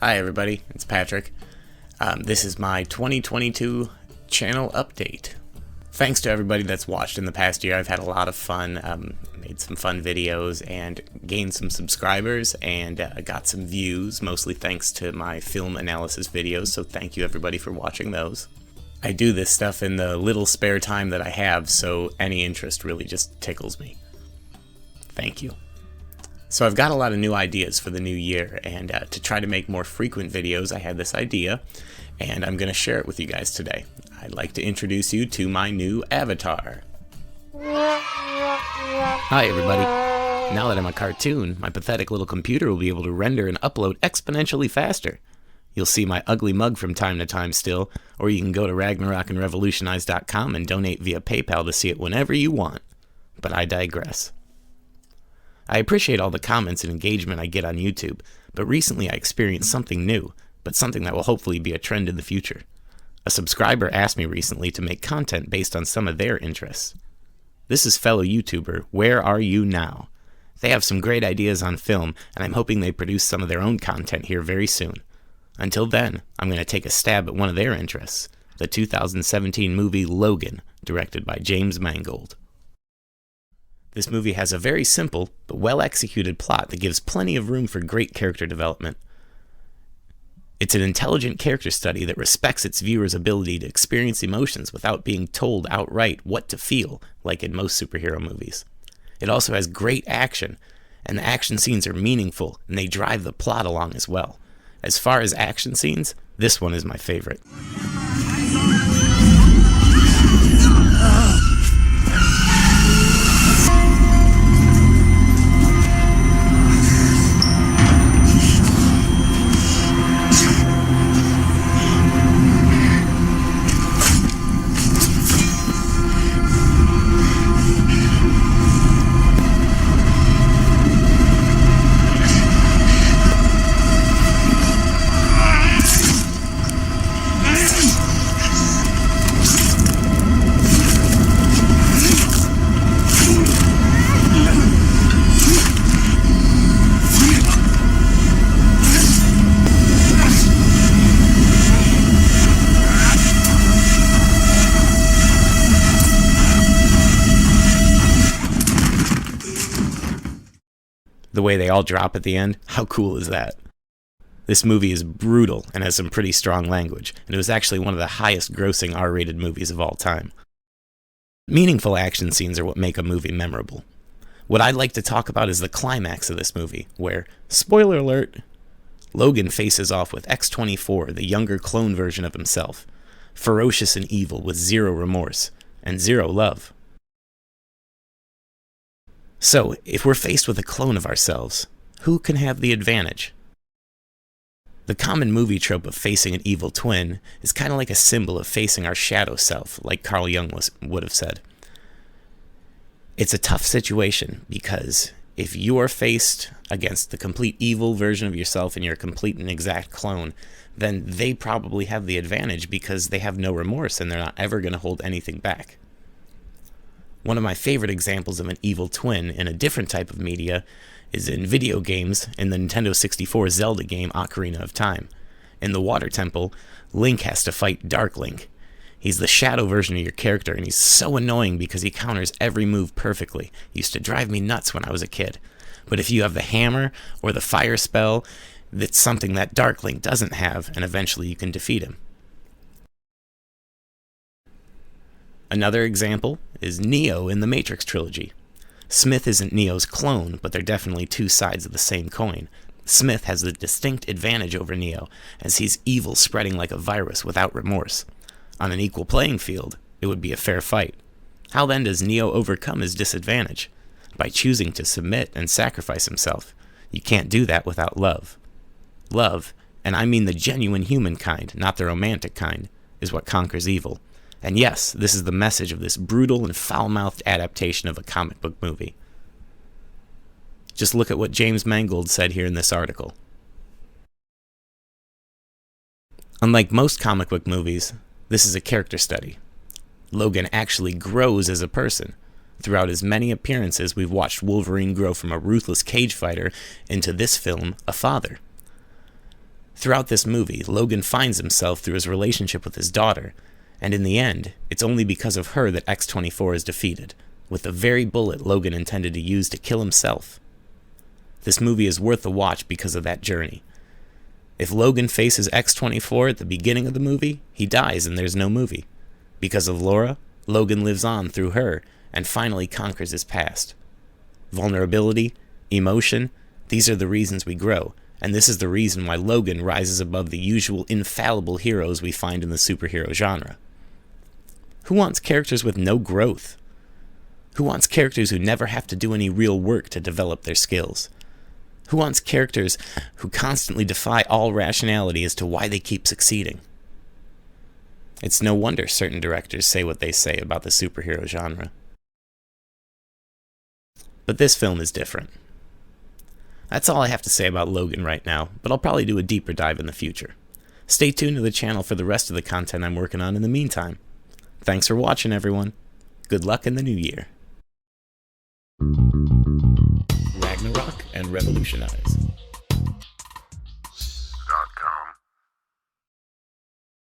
Hi everybody, it's Patrick. This is my 2022 channel update. Thanks to everybody that's watched in the past year. I've had a lot of fun, made some fun videos and gained some subscribers and got some views, mostly thanks to my film analysis videos, so thank you everybody for watching those. I do this stuff in the little spare time that I have, so any interest really just tickles me. Thank you. So I've got a lot of new ideas for the new year, and to try to make more frequent videos, I had this idea, and I'm going to share it with you guys today. I'd like to introduce you to my new avatar. Hi everybody. Now that I'm a cartoon, my pathetic little computer will be able to render and upload exponentially faster. You'll see my ugly mug from time to time still, or you can go to ragnarokandrevolutionize.com and donate via PayPal to see it whenever you want. But I digress. I appreciate all the comments and engagement I get on YouTube, but recently I experienced something new, but something that will hopefully be a trend in the future. A subscriber asked me recently to make content based on some of their interests. This is fellow YouTuber Where Are You Now? They have some great ideas on film, and I'm hoping they produce some of their own content here very soon. Until then, I'm going to take a stab at one of their interests, the 2017 movie Logan, directed by James Mangold. This movie has a very simple, but well-executed plot that gives plenty of room for great character development. It's an intelligent character study that respects its viewers' ability to experience emotions without being told outright what to feel, like in most superhero movies. It also has great action, and the action scenes are meaningful, and they drive the plot along as well. As far as action scenes, this one is my favorite. The way they all drop at the end, how cool is that? This movie is brutal and has some pretty strong language, and it was actually one of the highest grossing R-rated movies of all time. Meaningful action scenes are what make a movie memorable. What I'd like to talk about is the climax of this movie, where, spoiler alert, Logan faces off with X-24, the younger clone version of himself, ferocious and evil with zero remorse, and zero love. So, if we're faced with a clone of ourselves, who can have the advantage? The common movie trope of facing an evil twin is kind of like a symbol of facing our shadow self, like Carl Jung would have said. It's a tough situation because if you are faced against the complete evil version of yourself and you're a complete and exact clone, then they probably have the advantage because they have no remorse and they're not ever going to hold anything back. One of my favorite examples of an evil twin in a different type of media is in video games in the Nintendo 64 Zelda game Ocarina of Time. In the Water Temple, Link has to fight Dark Link. He's the shadow version of your character, and he's so annoying because he counters every move perfectly. He used to drive me nuts when I was a kid. But if you have the hammer or the fire spell, that's something that Dark Link doesn't have, and eventually you can defeat him. Another example is Neo in the Matrix trilogy. Smith isn't Neo's clone, but they're definitely two sides of the same coin. Smith has the distinct advantage over Neo, as he's evil spreading like a virus without remorse. On an equal playing field, it would be a fair fight. How then does Neo overcome his disadvantage? By choosing to submit and sacrifice himself. You can't do that without love. Love, and I mean the genuine human kind, not the romantic kind, is what conquers evil. And yes, this is the message of this brutal and foul-mouthed adaptation of a comic book movie. Just look at what James Mangold said here in this article. Unlike most comic book movies, this is a character study. Logan actually grows as a person. Throughout his many appearances, we've watched Wolverine grow from a ruthless cage fighter into this film, a father. Throughout this movie, Logan finds himself through his relationship with his daughter, and in the end, it's only because of her that X-24 is defeated, with the very bullet Logan intended to use to kill himself. This movie is worth a watch because of that journey. If Logan faces X-24 at the beginning of the movie, he dies and there's no movie. Because of Laura, Logan lives on through her and finally conquers his past. Vulnerability, emotion, these are the reasons we grow, and this is the reason why Logan rises above the usual infallible heroes we find in the superhero genre. Who wants characters with no growth? Who wants characters who never have to do any real work to develop their skills? Who wants characters who constantly defy all rationality as to why they keep succeeding? It's no wonder certain directors say what they say about the superhero genre. But this film is different. That's all I have to say about Logan right now, but I'll probably do a deeper dive in the future. Stay tuned to the channel for the rest of the content I'm working on in the meantime. Thanks for watching, everyone. Good luck in the new year. Ragnarok and revolutionize.